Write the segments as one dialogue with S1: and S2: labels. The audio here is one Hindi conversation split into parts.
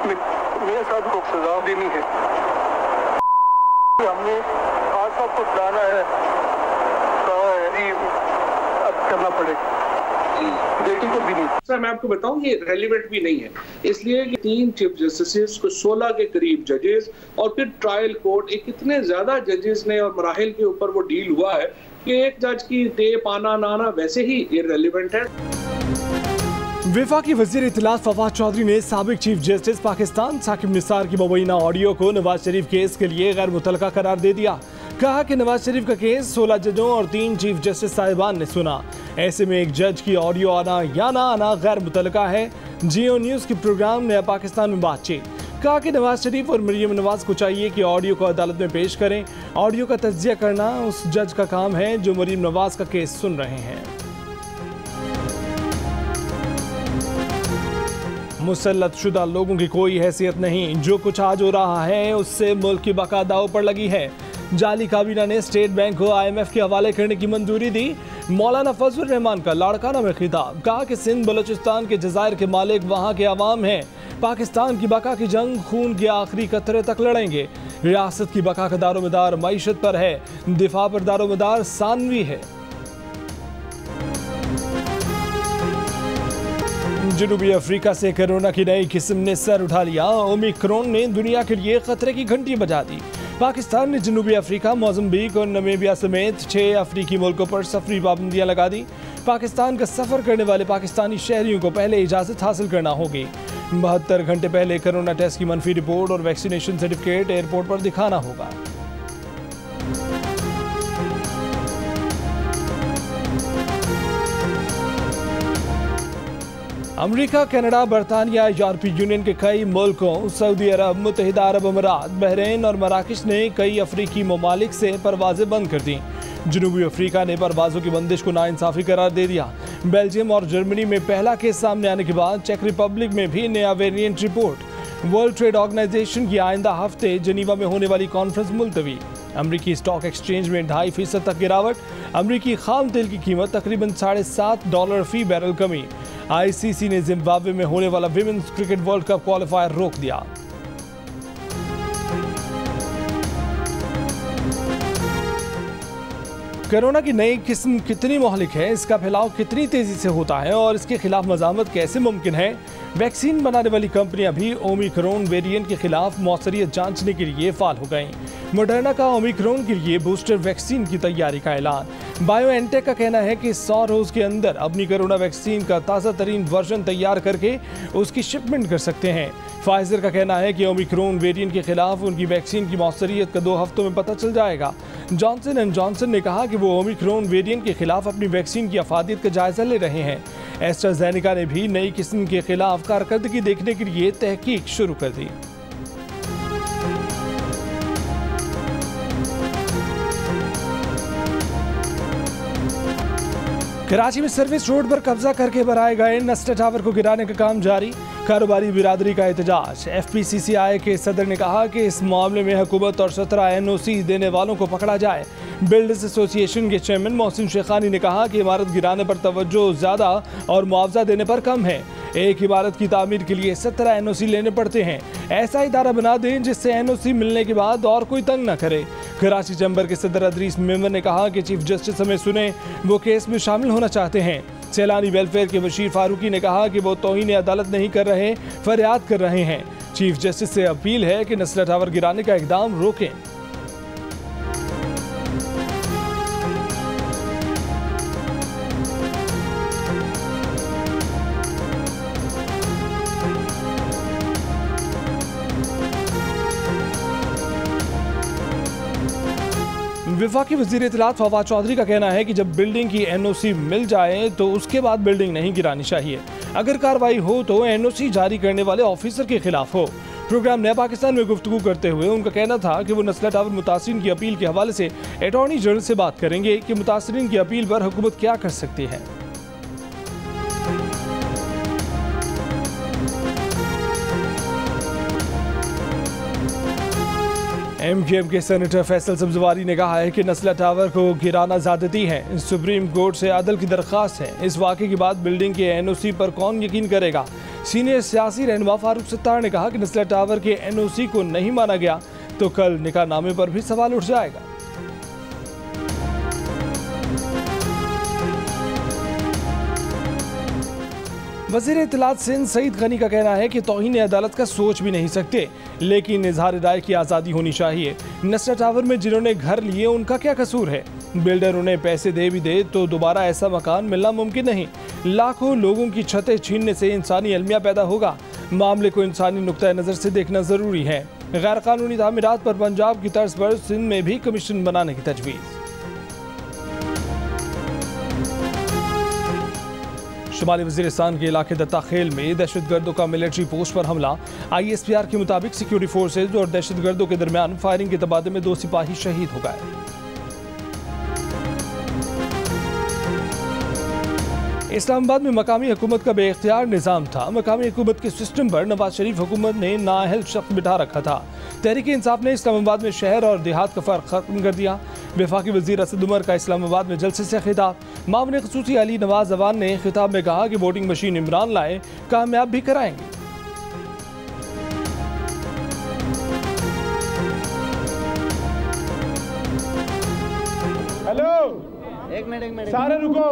S1: मेरे साथ को सजा देनी है। हमने आज साहब को बुलाना है, अब करना पड़ेगा, बेटी को भी नहीं।
S2: सर मैं आपको बताऊं ये रेलिवेंट भी नहीं है, इसलिए कि 3 चीफ जस्टिस को 16 के करीब जजेस और फिर ट्रायल कोर्ट, एक इतने ज्यादा जजेस ने और मराहिल के ऊपर वो डील हुआ है कि एक जज की टेप आना ना आना वैसे ही इररेलेवेंट है।
S3: वफाकी वजीर इत्तलात फवाद चौधरी ने साबिक चीफ जस्टिस पाकिस्तान साकिब निसार की मुबैना ऑडियो को नवाज शरीफ केस के लिए गैर मुतलका करार दे दिया। कहा कि नवाज शरीफ का केस 16 जजों और 3 चीफ जस्टिस साहिबान ने सुना, ऐसे में एक जज की ऑडियो आना या ना आना गैर मुतलका है। जियो न्यूज़ के प्रोग्राम नया पाकिस्तान में बातचीत। कहा कि नवाज शरीफ और मरियम नवाज को चाहिए कि ऑडियो को अदालत में पेश करें। ऑडियो का तज्जिया करना उस जज का काम है जो मरियम नवाज का केस सुन रहे हैं। मुसल्लत शुदा लोगों की कोई हैसियत नहीं, जो कुछ आज हो रहा है उससे मुल्क की बका दांव पर लगी है। जाली काबीना ने स्टेट बैंक को IMF के हवाले करने की मंजूरी दी। मौलाना फजल रहमान का लाड़काना में खिताब। कहा कि सिंध बलोचिस्तान के जजायर के मालिक वहाँ के अवाम हैं। पाकिस्तान की बका की जंग खून के आखिरी कतरे तक लड़ेंगे। रियासत की बका का दारोमदार मईशत पर है, दिफा पर दारोमदार सानवी है। जनूबी अफ्रीका से कोरोना की नई किस्म ने सर उठा लिया। ओमिक्रॉन ने दुनिया के लिए खतरे की घंटी बजा दी। पाकिस्तान ने जनूबी अफ्रीका, मोज़म्बिक और नमीबिया समेत 6 अफ्रीकी मुल्कों पर सफरी पाबंदियां लगा दी। पाकिस्तान का सफर करने वाले पाकिस्तानी शहरियों को पहले इजाजत हासिल करना होगी। 72 घंटे पहले कोरोना टेस्ट की मनफी रिपोर्ट और वैक्सीनेशन सर्टिफिकेट एयरपोर्ट पर दिखाना होगा। अमेरिका, कनाडा, बरतानिया, यूरोपीय यूनियन के कई मुल्कों, सऊदी अरब, मुत्तहिदा अरब अमीरात, बहरीन और मराकश ने कई अफ्रीकी ममालिक से परवाजें बंद कर दी। जनूबी अफ्रीका ने परवाजों की बंदिश को नाइंसाफी करार दे दिया। बेल्जियम और जर्मनी में पहला केस सामने आने के बाद चेक रिपब्लिक में भी नया variant report. World Trade Organization की आइंदा हफ्ते जेनीवा में होने वाली कॉन्फ्रेंस मुलतवी। अमरीकी स्टॉक एक्सचेंज में 2.5% तक गिरावट। अमरीकी खाम तेल की कीमत तकरीबन $7.5 फी बैरल कमी। ICC ने जिम्बाब्वे में होने वाला women's cricket world cup qualifier रोक दिया। कोरोना की नई किस्म कितनी मोहलिक है, इसका फैलाव कितनी तेजी से होता है और इसके खिलाफ मज़ामत कैसे मुमकिन है। वैक्सीन बनाने वाली कंपनियां भी ओमिक्रॉन वेरिएंट के खिलाफ मौसरियत जांचने के लिए फाल हो गईं। मॉडर्ना का ओमिक्रॉन के लिए बूस्टर वैक्सीन की तैयारी का ऐलान। बायोएनटेक का कहना है कि 100 रोज के अंदर अपनी कोरोना वैक्सीन का ताज़ा तरीन वर्जन तैयार करके उसकी शिपमेंट कर सकते हैं। फाइजर का कहना है कि ओमिक्रॉन वेरिएंट के खिलाफ उनकी वैक्सीन की मौसरियत का 2 हफ्तों में पता चल जाएगा। जॉनसन एंड जॉनसन ने कहा कि वो ओमिक्रॉन वेरिएंट के खिलाफ अपनी वैक्सीन की अफादियत का जायजा ले रहे हैं। एस्ट्राजेनेका ने भी नई किस्म के खिलाफ कारकर्दगी देखने के लिए तहकीक शुरू कर दी। कराची में सर्विस रोड पर कब्जा करके बनाए गए नस्टा टावर को गिराने का काम जारी। कारोबारी बिरादरी का एहतजाज। FPCCI के सदर ने कहा कि इस मामले में हुकूमत और 17 NOC देने वालों को पकड़ा जाए। बिल्डर्स एसोसिएशन के चेयरमैन मोहसिन शेखानी ने कहा कि इमारत गिराने पर तवज्जो ज़्यादा और मुआवजा देने पर कम है। एक इमारत की तामीर के लिए 17 NOC लेने पड़ते हैं। ऐसा इदारा बना दें जिससे NOC मिलने के बाद और कोई तंग न करे। कराची चैम्बर के सदर अदरीस मेमन ने कहा कि चीफ जस्टिस हमें सुने, वो केस में शामिल होना चाहते हैं। सैलानी वेलफेयर के बशीर फारूकी ने कहा कि वो तौहीन अदालत नहीं कर रहे, फरियाद कर रहे हैं। चीफ जस्टिस से अपील है कि नस्ला टावर गिराने का इकदाम रोकें। वफाकी वज़ीर इत्तलात फवाद चौधरी का कहना है कि जब बिल्डिंग की NOC मिल जाए तो उसके बाद बिल्डिंग नहीं गिरानी चाहिए। अगर कार्रवाई हो तो NOC जारी करने वाले ऑफिसर के खिलाफ हो। प्रोग्राम नया पाकिस्तान में गुफ्तगू करते हुए उनका कहना था कि वो नस्ला टावर मुतासिरीन की अपील के हवाले से अटॉर्नी जनरल से बात करेंगे कि मुतासिरीन की अपील पर हुकूमत क्या कर सकती है। MKM के सेनेटर फैसल सब्जवारी ने कहा है कि नस्ला टावर को गिराना ज़्यादती है। सुप्रीम कोर्ट से अदल की दरख्वास्त है। इस वाक़े के बाद बिल्डिंग के NOC पर कौन यकीन करेगा। सीनियर सियासी रहनुमा फारूक सत्तार ने कहा कि नस्ला टावर के NOC को नहीं माना गया तो कल निकाहनामे पर भी सवाल उठ जाएगा। वज़ीर इत्तलात सिंध सईद गनी का कहना है कि तौहीन अदालत का सोच भी नहीं सकते, लेकिन इजहार राय की आज़ादी होनी चाहिए। नस्ला टावर में जिन्होंने घर लिए उनका क्या कसूर है? बिल्डर उन्हें पैसे दे भी दे तो दोबारा ऐसा मकान मिलना मुमकिन नहीं। लाखों लोगों की छतें छीनने से इंसानी अलमिया पैदा होगा। मामले को इंसानी नुक्ता नज़र से देखना ज़रूरी है। गैर कानूनी तामीरात पर पंजाब की तर्ज पर सिंध में भी कमीशन बनाने की तजवीज़। शुमाली वज़ीरिस्तान के इलाके दत्ताखेल में दहशतगर्दों का मिलिट्री पोस्ट पर हमला। ISPR के मुताबिक सिक्योरिटी फोर्सेज और दहशतगर्दों के दरमियान फायरिंग के तबादले में 2 सिपाही शहीद हो गए। इस्लामाबाद में मकामी हुकूमत का बेइख्तियार निज़ाम था। मकामी हुकूमत के सिस्टम पर नवाज शरीफ हुकूमत ने नाअहल शख्स बिठा रखा था। तहरीक इंसाफ ने इस्लामाबाद में शहर और देहात का फ़र्क खत्म कर दिया। वफाकी वज़ीर असद उमर का इस्लामाबाद में जलसे से खिताब। मामले ख़ुसूसी अली नवाज अवान ने खिताब में कहा कि वोटिंग मशीन इमरान लाए, कामयाब भी कराएंगे।
S1: हेलो, एक मिनट सारे रुको,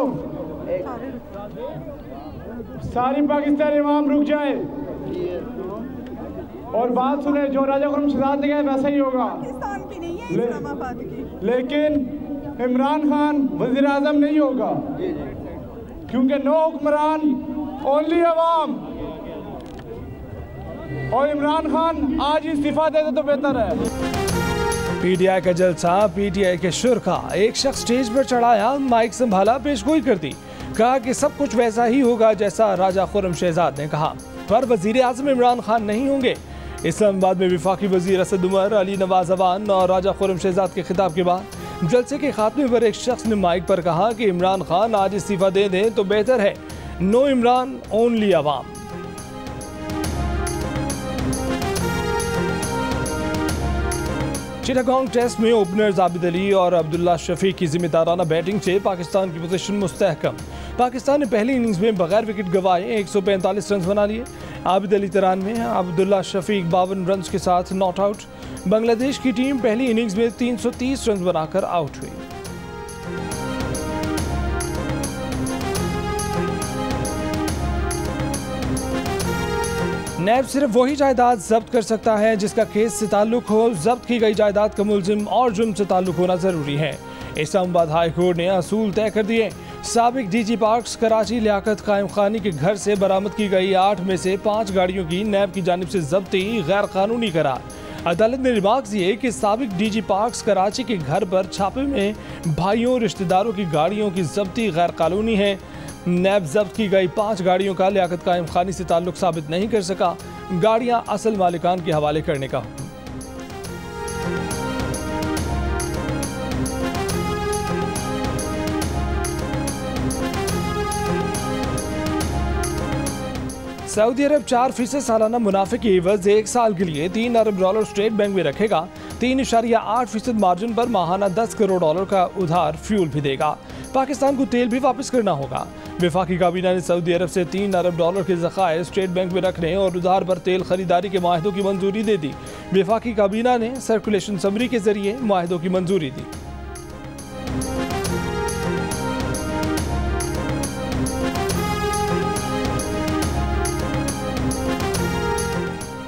S1: सारी पाकिस्तानी इमाम रुक जाए और बात सुने। जो राजा खुर्रम शहजाद ने कहा वैसा ही होगा।
S4: पाकिस्तान की नहीं है, इस्लामाबाद की।
S1: लेकिन इमरान खान वजीर आजम नहीं होगा, क्योंकि नो हुक्मरान ओनली अवाम। और इमरान खान आज इस्तीफा दे दे तो बेहतर है।
S3: PTI का जलसा, PTI के शुरका। एक शख्स स्टेज पर चढ़ाया, माइक संभाला, पेशगोई कर दी, कहा कि सब कुछ वैसा ही होगा जैसा राजा खुर्रम शहजाद ने कहा, पर वजीर आजम इमरान खान नहीं होंगे। इस्लामाबाद में वफाकी वजीर असद उमर, अली नवाज अवान और राजा खुर्रम शहजाद के खिताब के बाद जलसे के खात्मे पर एक शख्स ने माइक पर कहा कि इमरान खान आज इस्तीफा दे दें तो बेहतर है। नो इमरान, ओनली अवाम। चिटागोंग टेस्ट में ओपनर्स आबिद अली और अब्दुल्ला शफीक की जिम्मेदाराना बैटिंग से पाकिस्तान की पोजीशन मुस्तहकम। पाकिस्तान ने पहली इनिंग्स में बगैर विकेट गंवाए 145 रन बना लिए। आबिद अली 93, अब्दुल्ला शफीक 52 रन के साथ नॉट आउट। बांग्लादेश की टीम पहली इनिंग्स में 330 रन बनाकर आउट हुई। नैब सिर्फ वही जायदाद जब्त कर सकता है जिसका केस से ताल्लुक हो। जब्त की गई जायदाद का मुलजिम और जुर्म से ताल्लुक होना जरूरी है। इस्लामाबाद हाई कोर्ट ने असूल तय कर दिए। साबिक DG पार्क्स कराची लियाकत कायम खानी के घर से बरामद की गई 8 में से 5 गाड़ियों की नैब की जानिब से जब्ती गैर कानूनी करार। अदालत ने रिमार्क दिए कि साबिक DG पार्क्स कराची के घर पर छापे में भाइयों रिश्तेदारों की गाड़ियों की जब्ती गैर कानूनी है। नैब जब्त की गई 5 गाड़ियों का लियाकत कायम खानी से ताल्लुक साबित नहीं कर सका। गाड़ियां असल मालिकान के हवाले करने का हुक्म। सऊदी अरब 4% सालाना मुनाफे की एवज 1 साल के लिए $3 अरब स्टेट बैंक में रखेगा। 3.8% मार्जिन पर माहाना $10 करोड़ का उधार फ्यूल भी देगा। पाकिस्तान को तेल भी वापस करना होगा। वफाकी काबीना ने सऊदी अरब से $3 अरब के ज़खायर स्टेट बैंक में रखने और उधार पर तेल खरीदारी के माहिदों की मंजूरी दे दी। वफाकी काबीना ने सर्कुलेशन समरी के जरिए माहिदों की मंजूरी दी।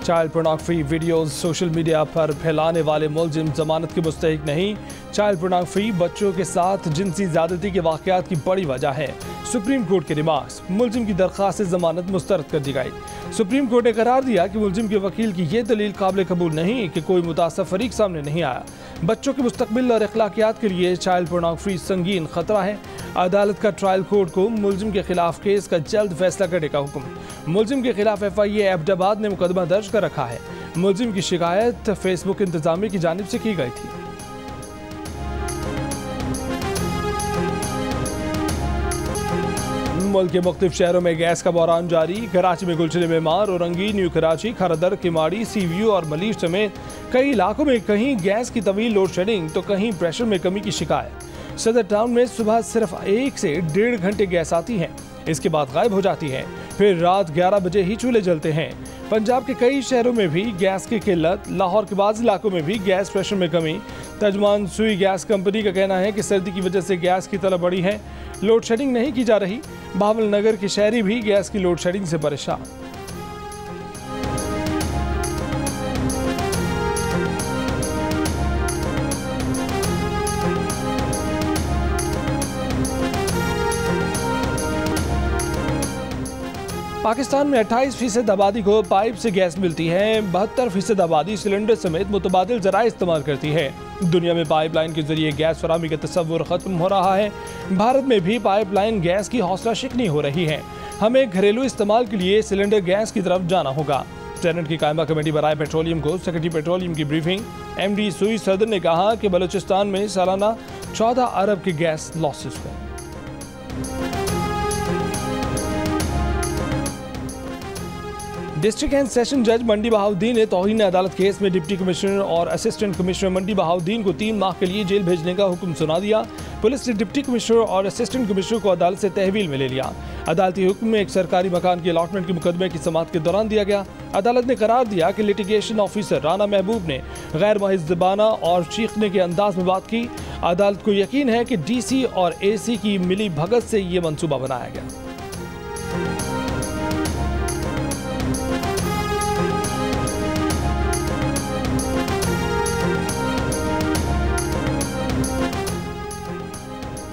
S3: Child pornography videos social media पर फैलाने वाले मुलजिम जमानत के मुस्तहिक नहीं। चाइल्ड पोर्नोग्राफी बच्चों के साथ जिनसी ज़्यादती के वाक़यात की बड़ी वजह है। सुप्रीम कोर्ट के रिमार्क्स। मुलजिम की दरख्वास्त से जमानत मुस्तरद कर दी गई। सुप्रीम कोर्ट ने करार दिया कि मुलजिम के वकील की यह दलील काबिल कबूल नहीं कि कोई मुतासर फरीक सामने नहीं आया। बच्चों के मुस्तकबिल और अखलाकियात के लिए चाइल्ड पोर्नोग्राफी संगीन खतरा है। अदालत का ट्रायल कोर्ट को मुलजिम के खिलाफ केस का जल्द फैसला करने का हुक्म। मुलजिम के खिलाफ FIA एबटाबाद ने मुकदमा दर्ज कर रखा है। मुलजिम की शिकायत फेसबुक इंतजामिया की जानिब से की गई थी। मुल्क के मुख्तलिफ शहरों में गैस का बहरान जारी। कराची में गुलशन मेमार, औरंगी, न्यू कराची, खरदर, किमाड़ी, CVU और मलीर समेत कई इलाकों में कहीं गैस की तवील लोड शेडिंग तो कहीं प्रेशर में कमी की शिकायत। सदर टाउन में सुबह सिर्फ 1 से 1.5 घंटे गैस आती है। इसके बाद गायब हो जाती हैं। फिर रात 11 बजे ही चूल्हे जलते हैं। पंजाब के कई शहरों में भी गैस की किल्लत, लाहौर के बाज़ इलाकों में भी गैस प्रेशर में कमी। तर्जुमान सुई गैस कंपनी का कहना है कि सर्दी की वजह से गैस की तलब बढ़ी है, लोड शेडिंग नहीं की जा रही। भावल नगर के शहरी भी गैस की लोड शेडिंग से परेशान। पाकिस्तान में 28% आबादी को पाइप से गैस मिलती है। 72% आबादी सिलेंडर समेत मुतबादिल ज़राए इस्तेमाल करती है। दुनिया में पाइपलाइन के जरिए गैस फराहमी का तस्वुर ख़त्म हो रहा है। भारत में भी पाइपलाइन गैस की हौसला शिकनी हो रही है। हमें घरेलू इस्तेमाल के लिए सिलेंडर गैस की तरफ जाना होगा। सेनेट की कायमा कमेटी बराए पेट्रोलियम को सेक्रेटरी पेट्रोलियम की ब्रीफिंग। MD सुई सदर ने कहा कि बलूचिस्तान में सालाना 14 अरब के गैस लॉसेस हुए। डिस्ट्रिक्ट एंड सेशन जज मंडी बहाउद्दीन ने तौहीन अदालत केस में डिप्टी कमिश्नर और असिस्टेंट कमिश्नर मंडी बहाउद्दीन को 3 माह के लिए जेल भेजने का हुक्म सुना दिया। पुलिस ने डिप्टी कमिश्नर और असिस्टेंट कमिश्नर को अदालत से तहवील में ले लिया। अदालती हुक्म में एक सरकारी मकान की अलॉटमेंट के मुकदमे की समाअत के दौरान दिया गया। अदालत ने करार दिया कि लिटिगेशन ऑफिसर राना महबूब ने गैर मुहज़्ज़बाना और चीखने के अंदाज में बात की। अदालत को यकीन है कि DC और AC की मिली भगत से ये मंसूबा बनाया गया।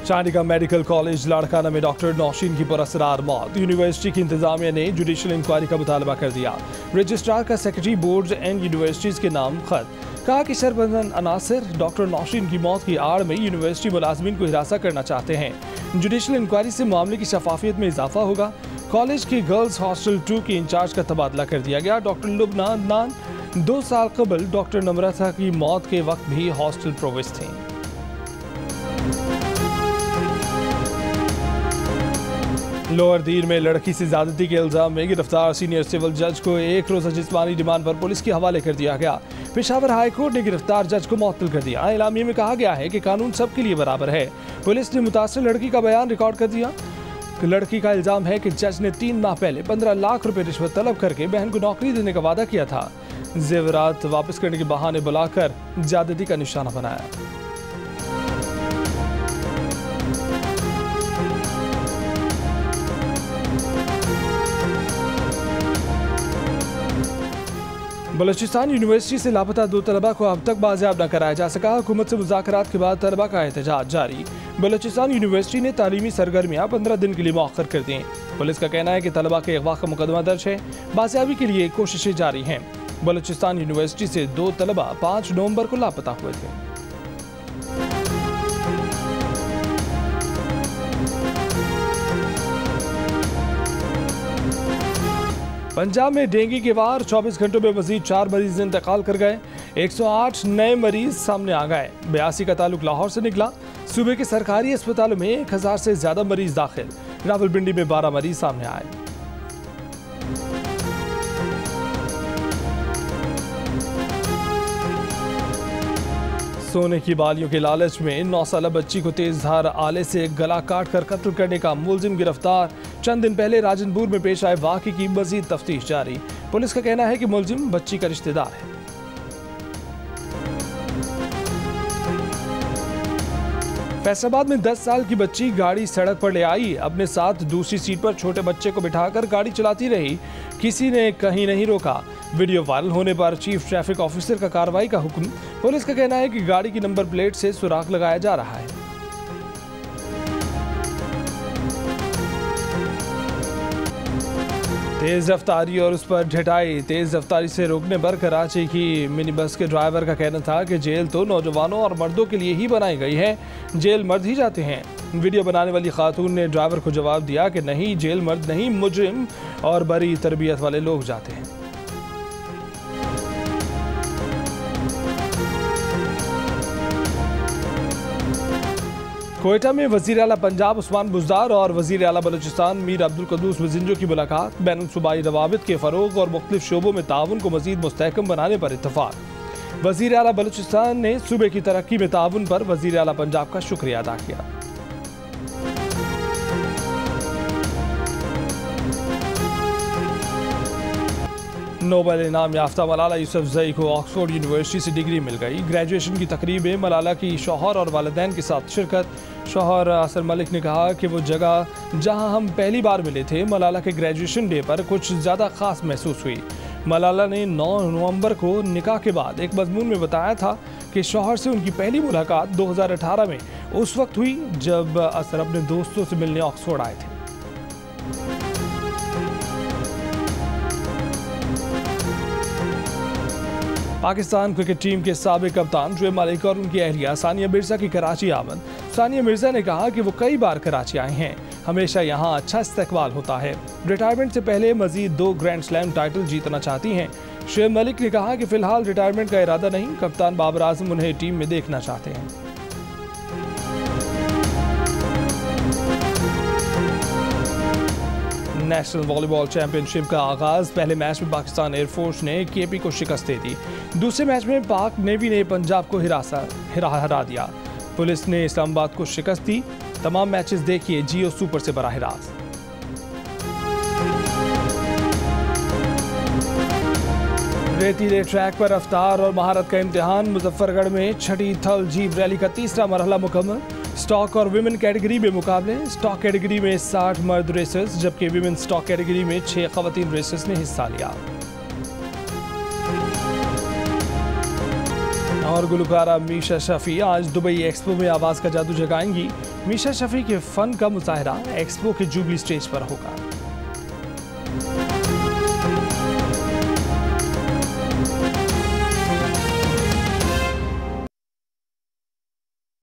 S3: चांडिका मेडिकल कॉलेज लाड़काना में डॉक्टर नौशीन की पुरअसरार मौत। यूनिवर्सिटी की इंतजामिया ने जुडिशल इंक्वायरी का मुतालबा कर दिया। रजिस्ट्रार का सेक्रेटरी बोर्ड एंड यूनिवर्सिटीज़ के नाम खत। कहा कि शरबंद अनासर डॉक्टर नौशीन की मौत की आड़ में यूनिवर्सिटी मुलाजमीन को हिरासा करना चाहते हैं। जुडिशल इंक्वायरी से मामले की शफाफियत में इजाफा होगा। कॉलेज के गर्ल्स हॉस्टल 2 के इंचार्ज का तबादला कर दिया गया। डॉक्टर लुबना अदनान 2 साल कबल डॉक्टर नम्रता की मौत के वक्त भी हॉस्टल प्रोविस्ट थी। लोअर दीर में लड़की से ज्यादती के इल्जाम में गिरफ्तार सीनियर सिविल जज को 1 रोज़ा जिस्मानी रिमांड पर पुलिस के हवाले कर दिया गया। पेशावर हाई कोर्ट ने गिरफ्तार जज को मुअत्तल कर दिया। एलामिया में कहा गया है कि कानून सबके लिए बराबर है। पुलिस ने मुतासिर लड़की का बयान रिकॉर्ड कर दिया। लड़की का इल्जाम है कि जज ने 3 माह पहले 15 लाख रुपए रिश्वत तलब करके बहन को नौकरी देने का वादा किया था। जेवरात वापस करने के बहाने बुलाकर ज्यादती का निशाना बनाया। बलूचिस्तान यूनिवर्सिटी से लापता 2 तलबा को अब तक बाजियाब न कराया जा सका। हुकूमत से मुज़ाकरात के बाद तलबा का एहतजाज जारी। बलूचिस्तान यूनिवर्सिटी ने तालीमी सरगर्मियाँ 15 दिन के लिए मौखर कर दी। पुलिस का कहना है कि तलबा के अगवा का मुकदमा दर्ज है। बाजियाबी के लिए कोशिशें जारी हैं। बलूचिस्तान यूनिवर्सिटी से 2 तलबा 5 नवंबर को लापता हुए थे। पंजाब में डेंगू के वार 24 घंटों में मजीद 4 मरीज इंतकाल कर गए। 108 नए मरीज सामने आ गए। 82 का ताल्लुक लाहौर से निकला। सूबे के सरकारी अस्पतालों में 1000 से ज्यादा मरीज दाखिल। रावलपिंडी में 12 मरीज सामने आए। सोने की बालियों के लालच में 9 साला बच्ची को तेजधार आले से गला काट कर कत्ल करने का मुलजिम गिरफ्तार। चंद दिन पहले राजनपुर में पेश आए वाक़े की मजीद तफ्तीश जारी। पुलिस का कहना है कि मुलजिम बच्ची का रिश्तेदार है। फैसलाबाद में 10 साल की बच्ची गाड़ी सड़क पर ले आई। अपने साथ दूसरी सीट पर छोटे बच्चे को बिठाकर गाड़ी चलाती रही। किसी ने कहीं नहीं रोका। वीडियो वायरल होने पर चीफ ट्रैफिक ऑफिसर का कार्रवाई का हुक्म। पुलिस का कहना है कि गाड़ी की नंबर प्लेट से सुराख लगाया जा रहा है। तेज रफ्तारी और उस पर ढिठाई। तेज रफ्तारी से रोकने पर कराची की मिनी बस के ड्राइवर का कहना था कि जेल तो नौजवानों और मर्दों के लिए ही बनाई गई है, जेल मर्द ही जाते हैं। वीडियो बनाने वाली खातून ने ड्राइवर को जवाब दिया कि नहीं, जेल मर्द नहीं, मुजरिम और बड़ी तरबियत वाले लोग जाते हैं। कोयटा में वज़ीर आला पंजाब उस्मान बुज़दार और वज़ीर आला बलूचिस्तान मीर अब्दुल क़ुद्दूस वज़िंजो की मुलाकात। बैनुल सूबाई रवाबित के फ़रोग़ और मुख्तलिफ शोबों में ताउन को मज़ीद मुस्तहकम बनाने पर इत्तफ़ाक़। वज़ीर आला बलूचिस्तान ने सूबे की तरक्की में ताउन पर वज़ीर आला पंजाब का शुक्रिया अदा किया। नोबेल इनाम याफ्ता मलाला यूसुफजई को ऑक्सफोर्ड यूनिवर्सिटी से डिग्री मिल गई। ग्रेजुएशन की तकरीब में मलाला की शौहर और वालिदैन के साथ शिरकत। शौहर असर मलिक ने कहा कि वो जगह जहां हम पहली बार मिले थे मलाला के ग्रेजुएशन डे पर कुछ ज़्यादा ख़ास महसूस हुई। मलाला ने 9 नवंबर को निकाह के बाद एक मजमून में बताया था कि शौहर से उनकी पहली मुलाकात 2018 में उस वक्त हुई जब असर अपने दोस्तों से मिलने ऑक्सफोर्ड आए थे। पाकिस्तान क्रिकेट टीम के साबिक कप्तान शुएब मलिक और उनकी अहलिया सानिया मिर्जा की कराची आमद। सानिया मिर्जा ने कहा कि वो कई बार कराची आए हैं, हमेशा यहाँ अच्छा इस्तकबाल होता है। रिटायरमेंट से पहले मजीद 2 ग्रैंड स्लैम टाइटल जीतना चाहती हैं। शुएब मलिक ने कहा कि फिलहाल रिटायरमेंट का इरादा नहीं, कप्तान बाबर आजम उन्हें टीम में देखना चाहते हैं। नेशनल वॉलीबॉल चैंपियनशिप का आगाज। पहले मैच में पाकिस्तान एयरफोर्स ने केपी को शिकस्त दे दी। दूसरे मैच में पाक नेवी ने पंजाब को हरा दिया। पुलिस ने इस्लामाबाद को शिकस्त दी। तमाम मैचेस देखिए जियो सुपर से बराह रास्त। रेतीले ट्रैक पर रफ्तार और महारत का इम्तिहान। मुजफ्फरगढ़ में छठी थल जीप रैली का तीसरा मरहला मुकम्मल। स्टॉक और विमेन कैटेगरी में मुकाबले। स्टॉक कैटेगरी में 60 मर्द रेसर्स जबकि विमेन स्टॉक कैटेगरी में 6 खवातीन रेसर्स ने हिस्सा लिया। और गुलकारा मीशा शफी आज दुबई एक्सपो में आवाज का जादू जगाएंगी। मीशा शफी के फन का मुजाहरा एक्सपो के जुबली स्टेज पर होगा।